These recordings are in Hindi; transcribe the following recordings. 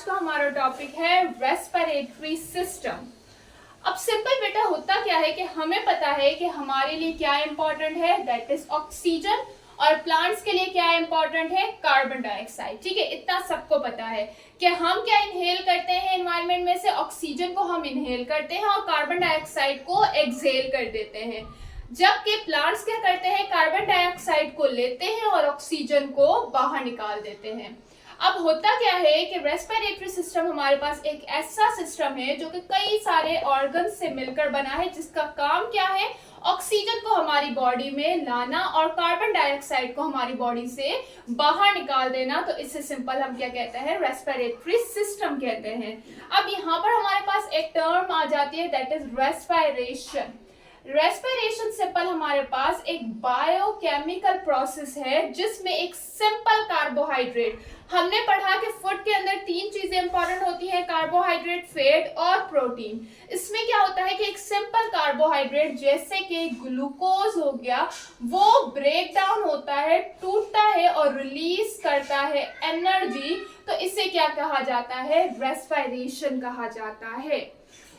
का हमारा टॉपिक है रेस्पिरेटरी सिस्टम। अब सिंपल बेटा होता क्या है कि हमें पता है कि हमारे लिए क्या इंपॉर्टेंट है, दैट इज ऑक्सीजन, और प्लांट्स के लिए क्या इंपॉर्टेंट है, कार्बन डाइऑक्साइड। ठीक है, इतना सबको पता है कि हम क्या इनहेल करते हैं एनवायरनमेंट में से, ऑक्सीजन को हम इनहेल करते हैं और कार्बन डाइऑक्साइड को एक्सहेल कर देते हैं। जबकि प्लांट्स क्या करते हैं, कार्बन डाइऑक्साइड को लेते हैं और ऑक्सीजन को बाहर निकाल देते हैं। अब होता क्या है कि रेस्पिरेटरी सिस्टम हमारे पास एक ऐसा सिस्टम है जो कि कई सारे ऑर्गन से मिलकर बना है, जिसका काम क्या है, ऑक्सीजन को हमारी बॉडी में लाना और कार्बन डाइऑक्साइड को हमारी बॉडी से बाहर निकाल देना। तो इससे सिंपल हम क्या कहते हैं, रेस्पिरेटरी सिस्टम कहते हैं। अब यहाँ पर हमारे पास एक टर्म आ जाती है, that is respiration. Respiration simple हमारे पास एक बायोकेमिकल प्रोसेस है जिसमें एक सिंपल कार्बोहाइड्रेट, हमने पढ़ा कि फूड के अंदर तीन चीजें इंपॉर्टेंट होती हैं, कार्बोहाइड्रेट, फैट और प्रोटीन। इसमें क्या होता है कि एक सिंपल कार्बोहाइड्रेट जैसे कि ग्लूकोज हो गया, वो ब्रेक डाउन होता है, टूटता है और रिलीज करता है एनर्जी। तो इसे क्या कहा जाता है, रेस्पिरेशन कहा जाता है।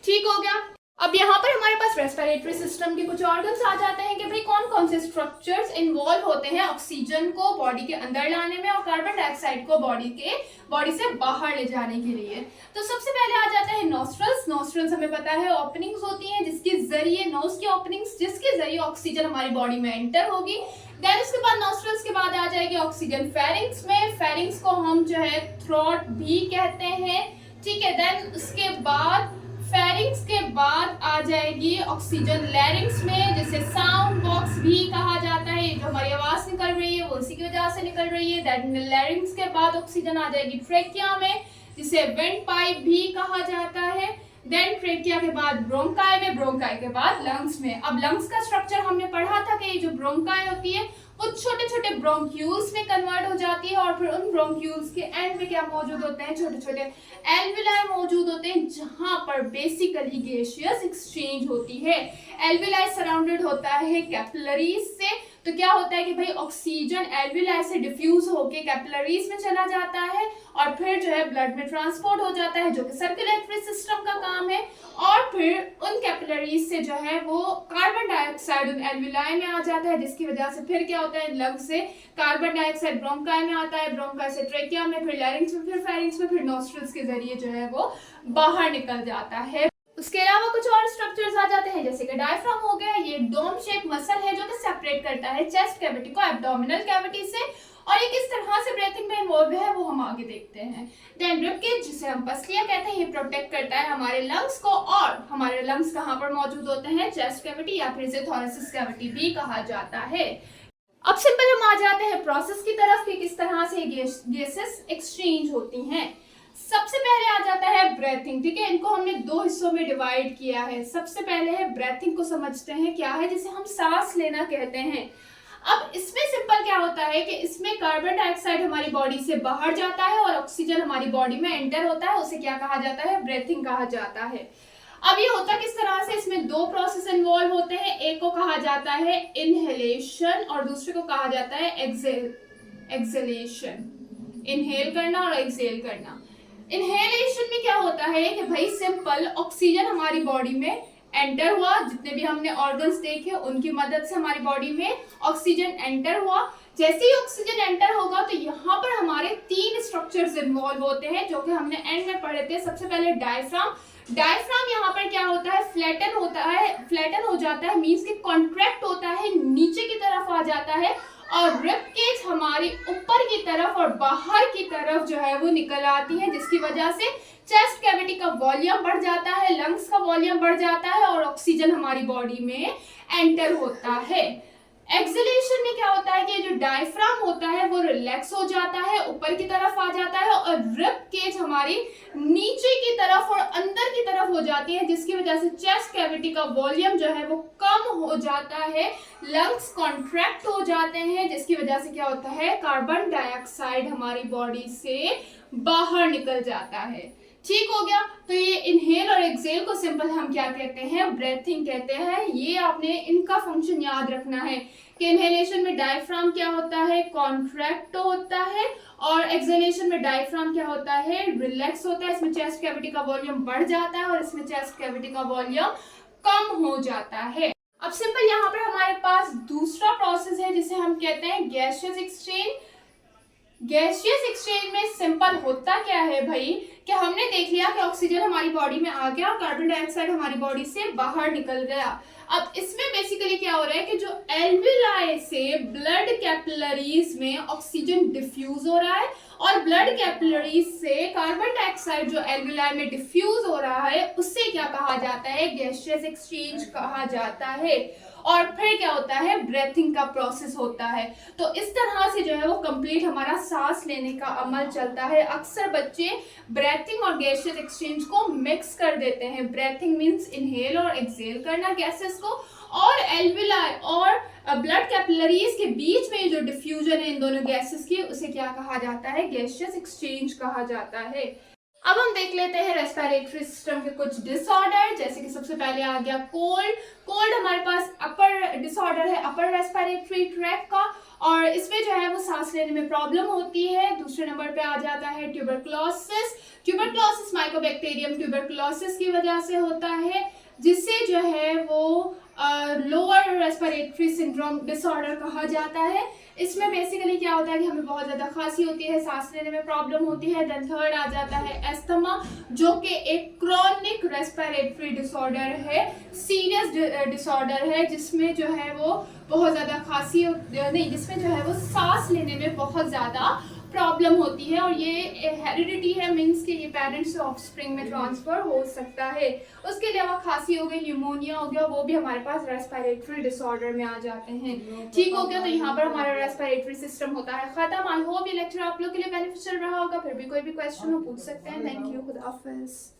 ठीक हो गया। अब यहाँ पर हमारे पास रेस्पिरेटरी सिस्टम के कुछ ऑर्गन्स आ जाते हैं कि भाई कौन कौन से स्ट्रक्चर्स इन्वॉल्व होते हैं ऑक्सीजन को बॉडी के अंदर लाने में और कार्बन डाइऑक्साइड को बॉडी से बाहर ले जाने के लिए। तो सबसे पहले आ जाता है नॉस्ट्रल्स। नॉस्ट्रल्स हमें पता है ओपनिंग्स होती हैं जिसके जरिए, नोज की ओपनिंग्स जिसके जरिए ऑक्सीजन हमारी बॉडी में एंटर होगी। देन उसके बाद नॉस्ट्रल्स के बाद आ जाएगी ऑक्सीजन फेरिंग्स में। फेरिंग्स को हम जो है थ्रोट भी कहते हैं। ठीक है, देन उसके बाद फेरिंग्स के बाद आ जाएगी ऑक्सीजन लैरिंग्स में, जिसे साउंड बॉक्स भी कहा जाता है। जो हमारी आवाज निकल रही है वो उसी की वजह से निकल रही है। देन लैरिंग्स के बाद ऑक्सीजन आ जाएगी ट्रेकिया में, जिसे विंड पाइप भी कहा जाता है। देन ट्रेकिया के बाद ब्रोंकाई में, ब्रोंकाई के बाद लंग्स में। अब लंग्स का स्ट्रक्चर हमने पढ़ा था कि ये जो ब्रोंकाई होती है वो छोटे छोटे ब्रोंक्यूल्स में कन्वर्ट हो जाती है और फिर उन ब्रोंक्यूल्स के एंड में क्या मौजूद होते हैं, छोटे छोटे एल्विलाई मौजूद होते हैं, जहां पर बेसिकली गैसियस एक्सचेंज होती है। एल्विलाई सराउंडेड होता है कैपिलरीज से। तो क्या होता है कि भाई ऑक्सीजन एल्विलाई से डिफ्यूज होके कैपिलरीज में चला जाता है और फिर जो है ब्लड में ट्रांसपोर्ट हो जाता है, जो कि सर्कुलेटरी सिस्टम का काम है। और फिर उन कैपिलरीज से जो है वो कार्बन डाइऑक्साइड उन एल्विलाई में आ जाता है, जिसकी वजह से फिर क्या होता है, लंग से कार्बन डाइऑक्साइड ब्रोंकाई में आता है, ब्रोंकाई से ट्रेकिया में, फिर लैरिंग्स में, फिर फेरिंग्स में, फिर नॉस्ट्रल्स के जरिए जो है वो बाहर निकल जाता है। उसके अलावा कुछ और स्ट्रक्चर्स आ जाते हैं जैसे कि डायफ्राम हो गया। ये डोम शेप मसल है जो कि सेपरेट करता है चेस्ट कैविटी को एब्डोमिनल कैविटी से, और ये किस तरह से ब्रीथिंग में इन्वॉल्व है वो हम आगे देखते हैं। देन रिब केज, जिसे हम पसलियां कहते हैं, ये प्रोटेक्ट करता है हमारे लंग्स को। और हमारे लंग्स कहाँ पर मौजूद होते हैं, चेस्ट कैविटी या फिर इसे थोरेसिस कैविटी भी कहा जाता है। अब सिंपल हम आ जाते हैं प्रोसेस की तरफ कि किस तरह से गैसेस एक्सचेंज होती हैं। सबसे पहले आ जाता है ब्रेथिंग। ठीक है, इनको हमने दो हिस्सों में डिवाइड किया है। सबसे पहले है ब्रेथिंग, को समझते हैं क्या है, जिसे हम सांस लेना कहते हैं। अब इसमें सिंपल क्या होता है कि इसमें कार्बन डाइऑक्साइड हमारी बॉडी से बाहर जाता है और ऑक्सीजन हमारी बॉडी में एंटर होता है, उसे क्या कहा जाता है, ब्रेथिंग कहा जाता है। अब ये होता किस तरह से, इसमें दो प्रोसेस इन्वॉल्व होते हैं। एक को कहा जाता है इनहेलेशन और दूसरे को कहा जाता है एक्सहेलेशन। इनहेल करना और एक्सहेल करना। इनहेलेशन में क्या होता है कि भाई सिंपल ऑक्सीजन हमारी बॉडी में एंटर हुआ, जितने भी हमने ऑर्गन्स देखे उनकी मदद से हमारी बॉडी में ऑक्सीजन एंटर हुआ। जैसे ही ऑक्सीजन एंटर होगा तो यहाँ पर हमारे तीन स्ट्रक्चर्स इन्वॉल्व होते हैं जो कि हमने एंड में पढ़े थे। सबसे पहले डायफ्राम। डायफ्राम यहाँ पर क्या होता है, फ्लैटन होता है, फ्लैटन हो जाता है, मींस कि कॉन्ट्रैक्ट होता है, नीचे की तरफ आ जाता है। और रिब केज हमारी ऊपर की तरफ और बाहर की तरफ जो है वो निकल आती है, जिसकी वजह से चेस्ट कैविटी का वॉल्यूम बढ़ जाता है, लंग्स का वॉल्यूम बढ़ जाता है और ऑक्सीजन हमारी बॉडी में एंटर होता है। एक्सहेलेशन में क्या होता है कि जो डायफ्राम होता है वो रिलैक्स हो जाता है, ऊपर की तरफ आ जाता है और रिब केज हमारी नीचे की तरफ और अंदर की तरफ हो जाती है, जिसकी वजह से चेस्ट कैविटी का वॉल्यूम जो है वो कम हो जाता है, लंग्स कॉन्ट्रैक्ट हो जाते हैं, जिसकी वजह से क्या होता है, कार्बन डाइऑक्साइड हमारी बॉडी से बाहर निकल जाता है। ठीक हो गया। तो ये इनहेल और एक्सेल को सिंपल हम क्या कहते हैं, ब्रेथिंग कहते हैं। ये आपने इनका फंक्शन याद रखना है कि इनहेलेशन में डायफ्राम क्या होता है, कॉन्ट्रैक्ट होता है, और एक्सहेलेशन में डायफ्राम क्या होता है, रिलैक्स होता है। इसमें चेस्ट कैविटी का वॉल्यूम बढ़ जाता है और इसमें चेस्ट कैविटी का वॉल्यूम कम हो जाता है। अब सिंपल यहाँ पर हमारे पास दूसरा प्रोसेस है जिसे हम कहते हैं गैसियस एक्सचेंज। गैसियस एक्सचेंज में सिंपल होता क्या है भाई, कि हमने देख लिया कि ऑक्सीजन हमारी बॉडी में आ गया और कार्बन डाइऑक्साइड हमारी बॉडी से बाहर निकल गया। अब इसमें बेसिकली क्या हो रहा है कि जो एल्विलाई से ब्लड कैपिलरीज में ऑक्सीजन डिफ्यूज हो रहा है और ब्लड कैपिलरीज से कार्बन डाइऑक्साइड जो एल्विलाई में डिफ्यूज हो रहा है उससे क्या कहा जाता है, गैसियस एक्सचेंज कहा जाता है। और फिर क्या होता है, ब्रेथिंग का प्रोसेस होता है। तो इस तरह से जो है वो कंप्लीट हमारा सांस लेने का अमल चलता है। अक्सर बच्चे ब्रेथिंग और गैसियस एक्सचेंज को मिक्स कर देते हैं। ब्रेथिंग मींस इनहेल और एक्सहेल करना गैसेस को, और एल्विलाई और ब्लड कैपिलरीज के बीच में जो डिफ्यूजन है इन दोनों गैसेस की, उसे क्या कहा जाता है, गैसियस एक्सचेंज कहा जाता है। अब हम देख लेते हैं रेस्पिरेटरी सिस्टम के कुछ डिसऑर्डर। जैसे कि सबसे पहले आ गया कोल्ड। कोल्ड हमारे पास अपर डिसऑर्डर है, अपर रेस्पिरेटरी ट्रैक्ट का, और इसमें जो है वो सांस लेने में प्रॉब्लम होती है। दूसरे नंबर पे आ जाता है ट्यूबरक्लोसिस। ट्यूबरक्लोसिस माइकोबैक्टीरियम ट्यूबरक्लोसिस की वजह से होता है, जिससे जो है वो लोअर रेस्पिरेटरी सिंड्रोम डिसऑर्डर कहा जाता है। इसमें बेसिकली क्या होता है कि हमें बहुत ज्यादा खांसी होती है, सांस लेने में प्रॉब्लम होती है। देन थर्ड आ जाता है एस्थमा, जो कि एक क्रॉनिक रेस्पिरेटरी डिसऑर्डर है, सीरियस डिसऑर्डर है, जिसमें जो है वो बहुत ज्यादा खांसी नहीं, जिसमें जो है वो सांस लेने में बहुत ज्यादा प्रॉब्लम होती है, और ये हेरिडिटी है, मींस कि ये पेरेंट्स से ऑफस्प्रिंग में ट्रांसफर हो सकता है। उसके अलावा खांसी हो गई, न्यूमोनिया हो गया, वो भी हमारे पास रेस्पिरेटरी डिसऑर्डर में आ जाते हैं। ठीक हो गया। तो यहाँ पर हमारा रेस्पिरेटरी सिस्टम होता है खत्म। आई होप ये लेक्चर आप लोग के लिए बेनिफिशियल रहा होगा। फिर भी कोई भी क्वेश्चन हो पूछ सकते हैं। थैंक यू, खुदा हाफिज।